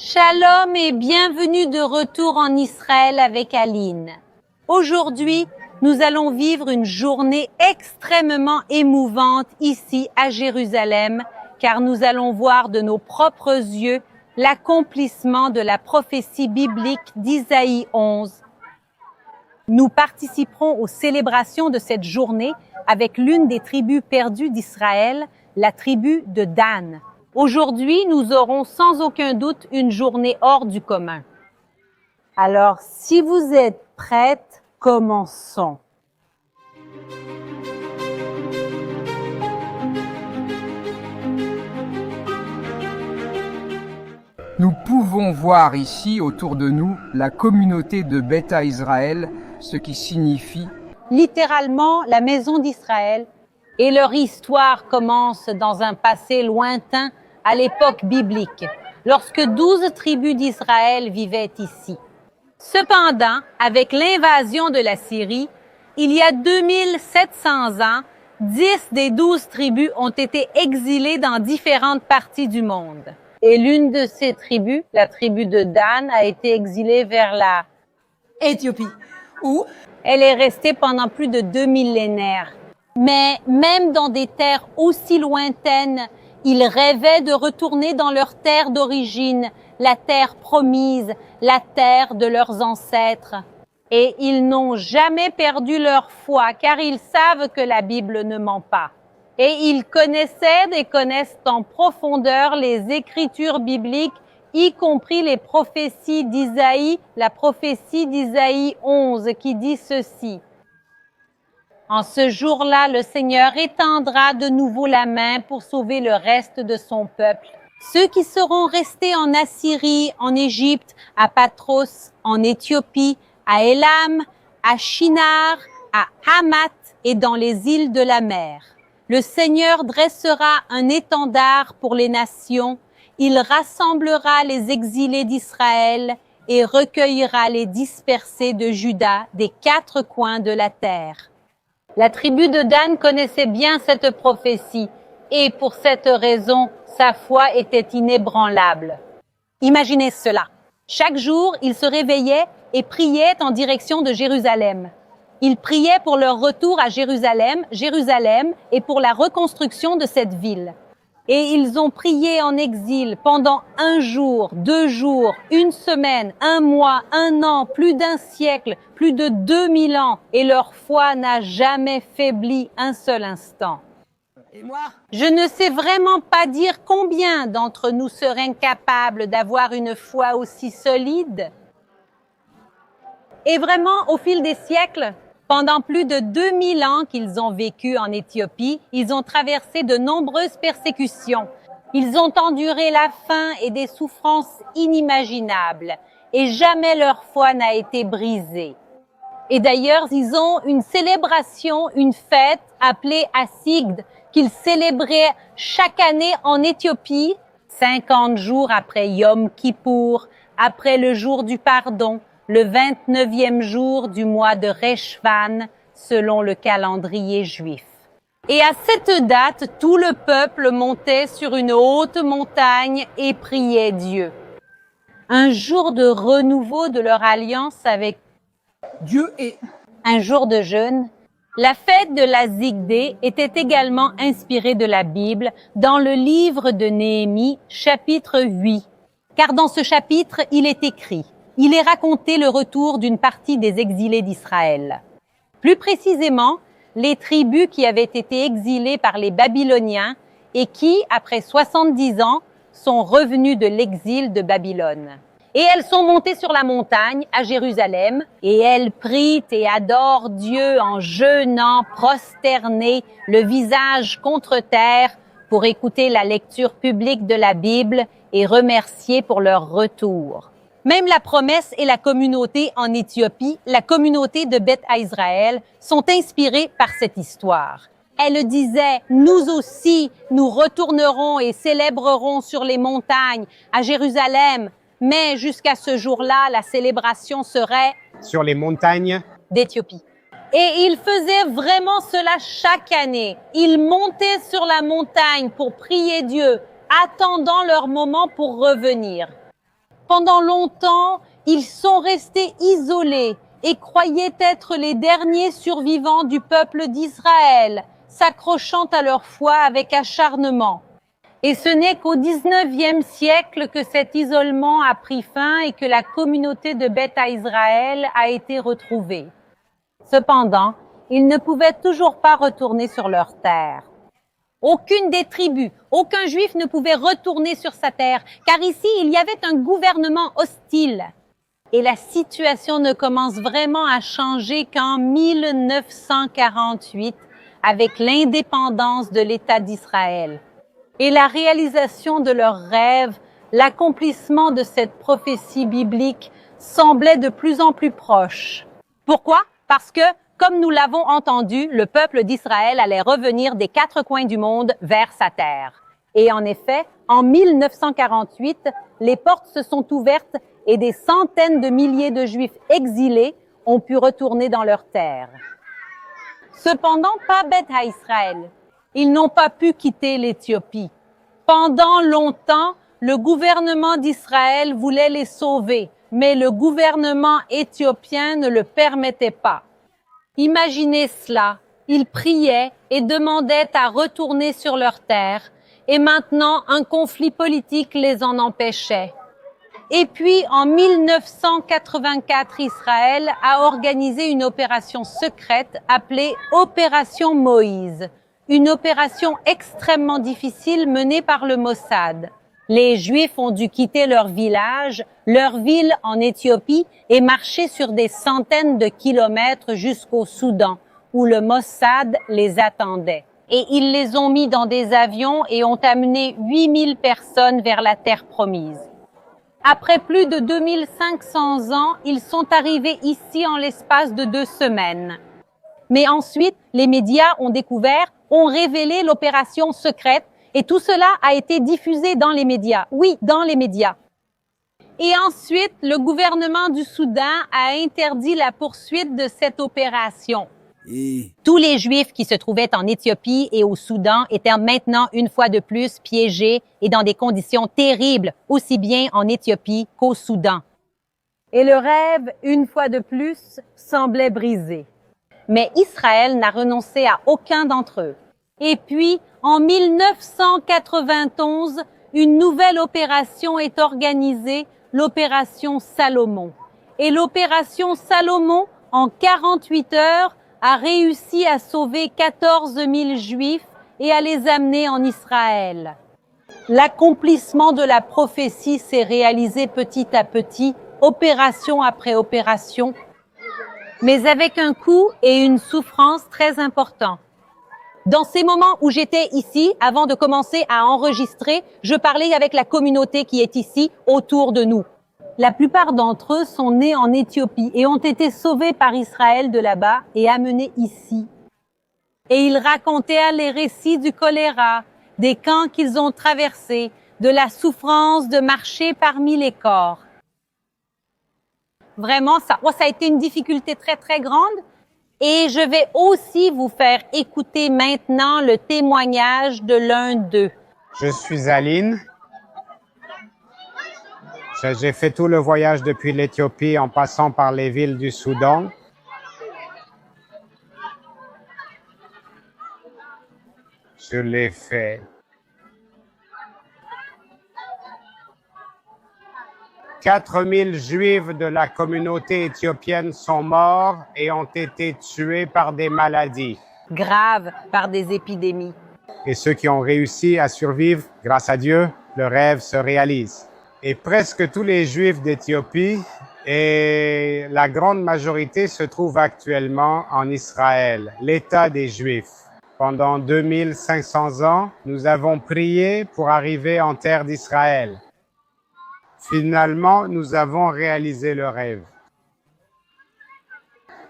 Shalom et bienvenue de retour en Israël avec Aline. Aujourd'hui, nous allons vivre une journée extrêmement émouvante ici à Jérusalem, car nous allons voir de nos propres yeux l'accomplissement de la prophétie biblique d'Isaïe 11. Nous participerons aux célébrations de cette journée avec l'une des tribus perdues d'Israël, la tribu de Dan. Aujourd'hui, nous aurons sans aucun doute une journée hors du commun. Alors, si vous êtes prêtes, commençons. Nous pouvons voir ici autour de nous la communauté de Beta Israël, ce qui signifie Littéralement, la maison d'Israël, et leur histoire commence dans un passé lointain à l'époque biblique, lorsque 12 tribus d'Israël vivaient ici. Cependant, avec l'invasion de la Syrie, il y a 2700 ans, 10 des 12 tribus ont été exilées dans différentes parties du monde. Et l'une de ces tribus, la tribu de Dan, a été exilée vers la Éthiopie, où Elle est restée pendant plus de 2 millénaires. Mais même dans des terres aussi lointaines, ils rêvaient de retourner dans leur terre d'origine, la terre promise, la terre de leurs ancêtres. Et ils n'ont jamais perdu leur foi, car ils savent que la Bible ne ment pas. Et ils connaissaient et connaissent en profondeur les Écritures bibliques, y compris les prophéties d'Isaïe, la prophétie d'Isaïe 11 qui dit ceci. En ce jour-là, le Seigneur étendra de nouveau la main pour sauver le reste de son peuple. Ceux qui seront restés en Assyrie, en Égypte, à Patros, en Éthiopie, à Élam, à Shinar, à Hamath et dans les îles de la mer. Le Seigneur dressera un étendard pour les nations. Il rassemblera les exilés d'Israël et recueillera les dispersés de Juda des 4 coins de la terre. La tribu de Dan connaissait bien cette prophétie et pour cette raison, sa foi était inébranlable. Imaginez cela. Chaque jour, ils se réveillaient et priaient en direction de Jérusalem. Ils priaient pour leur retour à Jérusalem et pour la reconstruction de cette ville. Et ils ont prié en exil pendant 1 jour, 2 jours, 1 semaine, 1 mois, 1 an, plus d'1 siècle, plus de 2000 ans. Et leur foi n'a jamais faibli un seul instant. et moi, Je ne sais vraiment pas dire combien d'entre nous seraient capables d'avoir une foi aussi solide. Et vraiment, au fil des siècles, pendant plus de 2000 ans qu'ils ont vécu en Éthiopie, ils ont traversé de nombreuses persécutions. Ils ont enduré la faim et des souffrances inimaginables. Et jamais leur foi n'a été brisée. Et d'ailleurs, ils ont une célébration, une fête appelée Asigd, qu'ils célébraient chaque année en Éthiopie, 50 jours après Yom Kippour, après le jour du pardon, le 29e jour du mois de Reshvan, selon le calendrier juif. Et à cette date, tout le peuple montait sur une haute montagne et priait Dieu. Un jour de renouveau de leur alliance avec Dieu est un jour de jeûne. La fête de la Zigdée était également inspirée de la Bible dans le livre de Néhémie, chapitre 8. Car dans ce chapitre, il est écrit: il est raconté le retour d'une partie des exilés d'Israël. Plus précisément, les tribus qui avaient été exilées par les Babyloniens et qui, après 70 ans, sont revenues de l'exil de Babylone. Et elles sont montées sur la montagne à Jérusalem et elles prient et adorent Dieu en jeûnant, prosternées, le visage contre terre pour écouter la lecture publique de la Bible et remercier pour leur retour. Même la promesse et la communauté en Éthiopie, la communauté de Beth Israël, sont inspirées par cette histoire. Elle disait, nous aussi, nous retournerons et célébrerons sur les montagnes à Jérusalem, mais jusqu'à ce jour-là, la célébration serait sur les montagnes d'Éthiopie. Et ils faisaient vraiment cela chaque année. Ils montaient sur la montagne pour prier Dieu, attendant leur moment pour revenir. Pendant longtemps, ils sont restés isolés et croyaient être les derniers survivants du peuple d'Israël, s'accrochant à leur foi avec acharnement. Et ce n'est qu'au XIXe siècle que cet isolement a pris fin et que la communauté de Beth Israël a été retrouvée. Cependant, ils ne pouvaient toujours pas retourner sur leur terre. Aucune des tribus, aucun juif ne pouvait retourner sur sa terre, car ici, il y avait un gouvernement hostile. Et la situation ne commence vraiment à changer qu'en 1948, avec l'indépendance de l'État d'Israël. Et la réalisation de leurs rêves, l'accomplissement de cette prophétie biblique semblait de plus en plus proche. Pourquoi? Parce que, comme nous l'avons entendu, le peuple d'Israël allait revenir des 4 coins du monde vers sa terre. Et en effet, en 1948, les portes se sont ouvertes et des centaines de milliers de Juifs exilés ont pu retourner dans leur terre. Cependant, pas Beth Israël. Ils n'ont pas pu quitter l'Éthiopie. Pendant longtemps, le gouvernement d'Israël voulait les sauver, mais le gouvernement éthiopien ne le permettait pas. Imaginez cela, ils priaient et demandaient à retourner sur leur terre, et maintenant un conflit politique les en empêchait. Et puis, en 1984, Israël a organisé une opération secrète appelée Opération Moïse, une opération extrêmement difficile menée par le Mossad. Les Juifs ont dû quitter leur village, leur ville en Éthiopie et marcher sur des centaines de kilomètres jusqu'au Soudan, où le Mossad les attendait. Et ils les ont mis dans des avions et ont amené 8000 personnes vers la terre promise. Après plus de 2500 ans, ils sont arrivés ici en l'espace de 2 semaines. Mais ensuite, les médias ont découvert, ont révélé l'opération secrète et tout cela a été diffusé dans les médias. Oui, dans les médias. Et ensuite, le gouvernement du Soudan a interdit la poursuite de cette opération. Tous les Juifs qui se trouvaient en Éthiopie et au Soudan étaient maintenant une fois de plus piégés et dans des conditions terribles, aussi bien en Éthiopie qu'au Soudan. Et le rêve, une fois de plus, semblait brisé. Mais Israël n'a renoncé à aucun d'entre eux. Et puis, en 1991, une nouvelle opération est organisée, l'opération Salomon. Et l'opération Salomon, en 48 heures, a réussi à sauver 14 000 Juifs et à les amener en Israël. L'accomplissement de la prophétie s'est réalisé petit à petit, opération après opération, mais avec un coût et une souffrance très importants. Dans ces moments où j'étais ici, avant de commencer à enregistrer, je parlais avec la communauté qui est ici, autour de nous. La plupart d'entre eux sont nés en Éthiopie et ont été sauvés par Israël de là-bas et amenés ici. Et ils racontaient les récits du choléra, des camps qu'ils ont traversés, de la souffrance de marcher parmi les corps. Vraiment, ça a été une difficulté très, très grande. Et je vais aussi vous faire écouter maintenant le témoignage de l'un d'eux. Je suis Aline. J'ai fait tout le voyage depuis l'Éthiopie en passant par les villes du Soudan. Je l'ai fait. 4000 Juifs de la communauté éthiopienne sont morts et ont été tués par des maladies. Graves, par des épidémies. Et ceux qui ont réussi à survivre, grâce à Dieu, le rêve se réalise. Et presque tous les Juifs d'Éthiopie et la grande majorité se trouvent actuellement en Israël, l'État des Juifs. Pendant 2500 ans, nous avons prié pour arriver en terre d'Israël. Finalement, nous avons réalisé le rêve.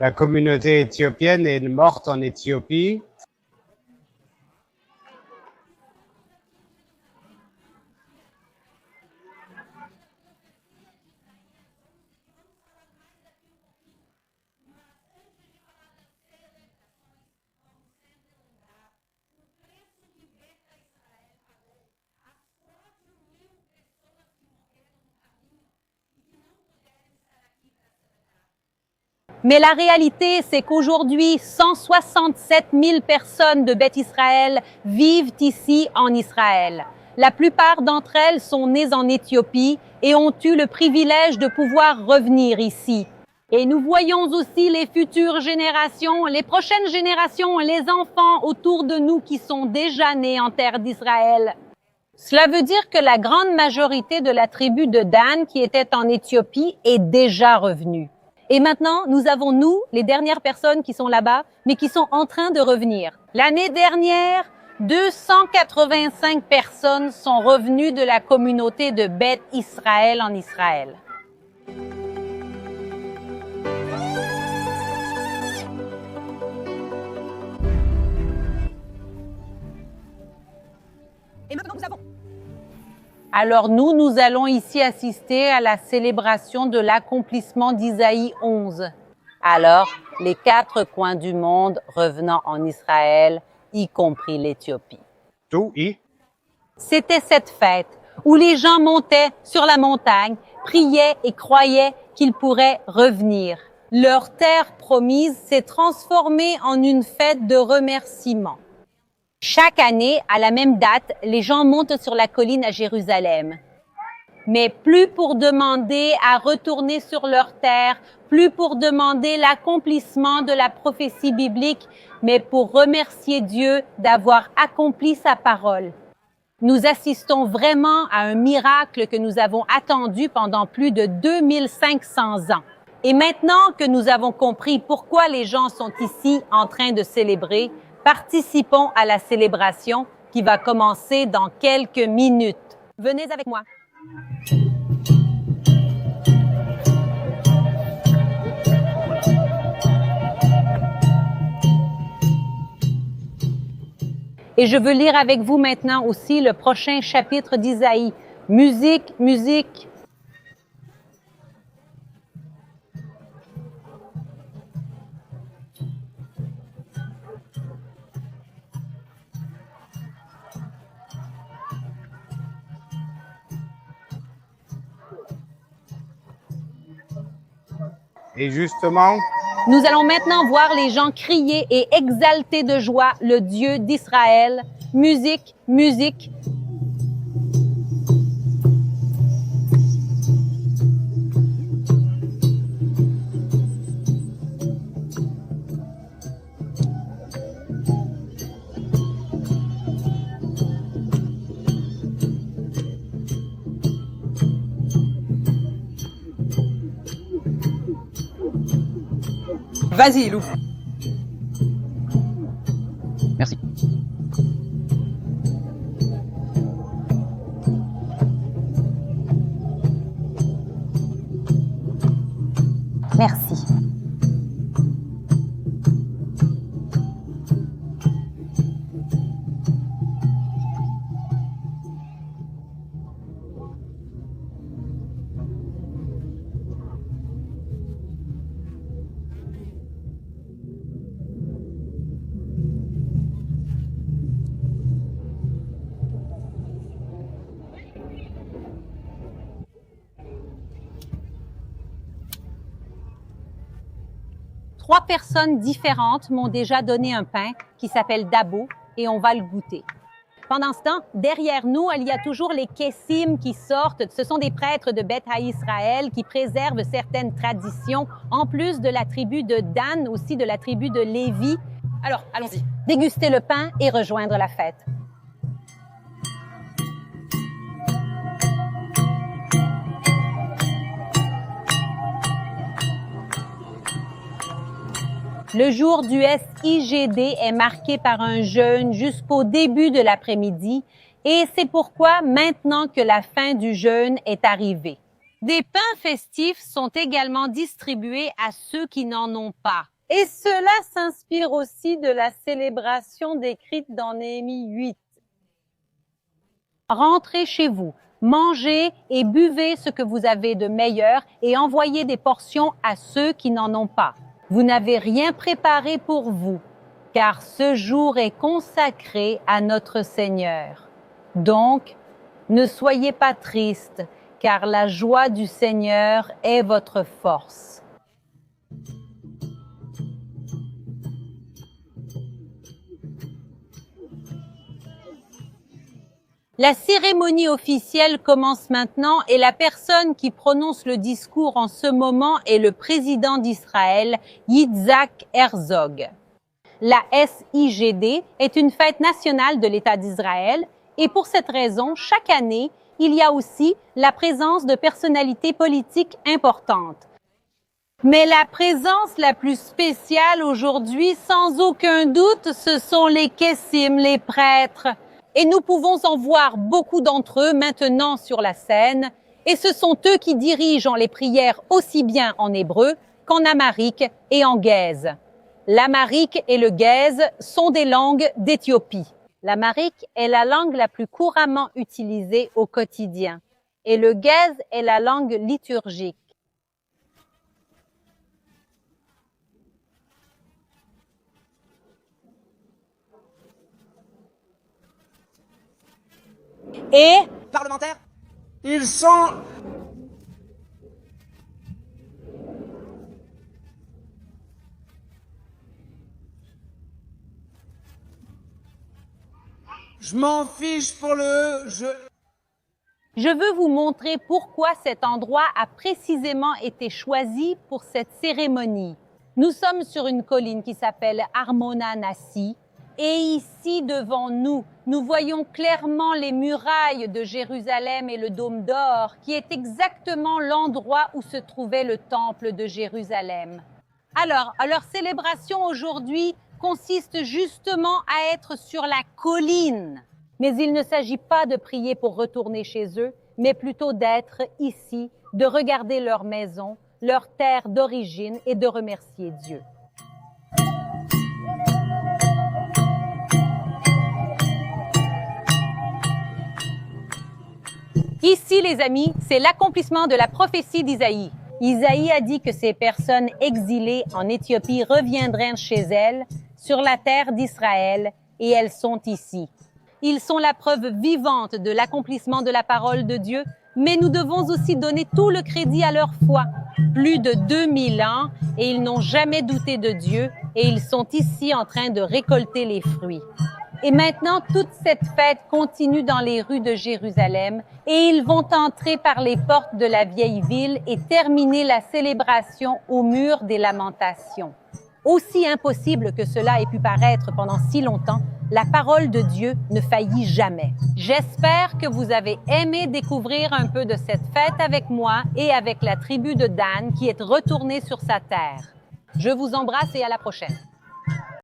La communauté éthiopienne est morte en Éthiopie. Mais la réalité, c'est qu'aujourd'hui, 167 000 personnes de Beth Israël vivent ici en Israël. La plupart d'entre elles sont nées en Éthiopie et ont eu le privilège de pouvoir revenir ici. Et nous voyons aussi les futures générations, les prochaines générations, les enfants autour de nous qui sont déjà nés en terre d'Israël. Cela veut dire que la grande majorité de la tribu de Dan qui était en Éthiopie est déjà revenue. Et maintenant, nous avons, nous, les dernières personnes qui sont là-bas, mais qui sont en train de revenir. L'année dernière, 285 personnes sont revenues de la communauté de Beth Israël en Israël. Et maintenant, nous avons... Alors nous allons ici assister à la célébration de l'accomplissement d'Isaïe 11. Alors, les 4 coins du monde revenant en Israël, y compris l'Éthiopie. Tout y. C'était cette fête où les gens montaient sur la montagne, priaient et croyaient qu'ils pourraient revenir. Leur terre promise s'est transformée en une fête de remerciement. Chaque année, à la même date, les gens montent sur la colline à Jérusalem. Mais plus pour demander à retourner sur leur terre, plus pour demander l'accomplissement de la prophétie biblique, mais pour remercier Dieu d'avoir accompli sa parole. Nous assistons vraiment à un miracle que nous avons attendu pendant plus de 2500 ans. Et maintenant que nous avons compris pourquoi les gens sont ici en train de célébrer, participons à la célébration qui va commencer dans quelques minutes. Venez avec moi. Et je veux lire avec vous maintenant aussi le prochain chapitre d'Isaïe. Musique, musique. Et justement, Nous allons maintenant voir les gens crier et exalter de joie le Dieu d'Israël. Musique, musique. Vas-y, Lou. Merci. Merci. Trois personnes différentes m'ont déjà donné un pain qui s'appelle Dabo et on va le goûter. Pendant ce temps, derrière nous, il y a toujours les Kessim qui sortent. Ce sont des prêtres de Beth Israël qui préservent certaines traditions, en plus de la tribu de Dan, aussi de la tribu de Lévi. Alors, allons-y. Déguster le pain et rejoindre la fête. Le jour du SIGD est marqué par un jeûne jusqu'au début de l'après-midi et c'est pourquoi maintenant que la fin du jeûne est arrivée. Des pains festifs sont également distribués à ceux qui n'en ont pas. Et cela s'inspire aussi de la célébration décrite dans Néhémie 8. Rentrez chez vous, mangez et buvez ce que vous avez de meilleur et envoyez des portions à ceux qui n'en ont pas. Vous n'avez rien préparé pour vous, car ce jour est consacré à notre Seigneur. Donc, ne soyez pas tristes, car la joie du Seigneur est votre force. La cérémonie officielle commence maintenant et la personne qui prononce le discours en ce moment est le président d'Israël, Yitzhak Herzog. La SIGD est une fête nationale de l'État d'Israël et pour cette raison, chaque année, il y a aussi la présence de personnalités politiques importantes. Mais la présence la plus spéciale aujourd'hui, sans aucun doute, ce sont les Kessim, les prêtres. Et nous pouvons en voir beaucoup d'entre eux maintenant sur la scène, et ce sont eux qui dirigent les prières aussi bien en hébreu qu'en amharique et en guèze. L'amharique et le guèze sont des langues d'Éthiopie. L'amharique est la langue la plus couramment utilisée au quotidien, et le guèze est la langue liturgique. Et Parlementaire. Ils sont Je m'en fiche pour le je veux vous montrer pourquoi cet endroit a précisément été choisi pour cette cérémonie. Nous sommes sur une colline qui s'appelle Armona Nassi. Et ici, devant nous, nous voyons clairement les murailles de Jérusalem et le Dôme d'Or, qui est exactement l'endroit où se trouvait le temple de Jérusalem. Alors, leur célébration aujourd'hui consiste justement à être sur la colline. Mais il ne s'agit pas de prier pour retourner chez eux, mais plutôt d'être ici, de regarder leur maison, leur terre d'origine et de remercier Dieu. Ici, les amis, c'est l'accomplissement de la prophétie d'Isaïe. Isaïe a dit que ces personnes exilées en Éthiopie reviendraient chez elles, sur la terre d'Israël, et elles sont ici. Ils sont la preuve vivante de l'accomplissement de la parole de Dieu, mais nous devons aussi donner tout le crédit à leur foi. Plus de 2000 ans, et ils n'ont jamais douté de Dieu, et ils sont ici en train de récolter les fruits. Et maintenant, toute cette fête continue dans les rues de Jérusalem et ils vont entrer par les portes de la vieille ville et terminer la célébration au mur des lamentations. Aussi impossible que cela ait pu paraître pendant si longtemps, la parole de Dieu ne faillit jamais. J'espère que vous avez aimé découvrir un peu de cette fête avec moi et avec la tribu de Dan qui est retournée sur sa terre. Je vous embrasse et à la prochaine.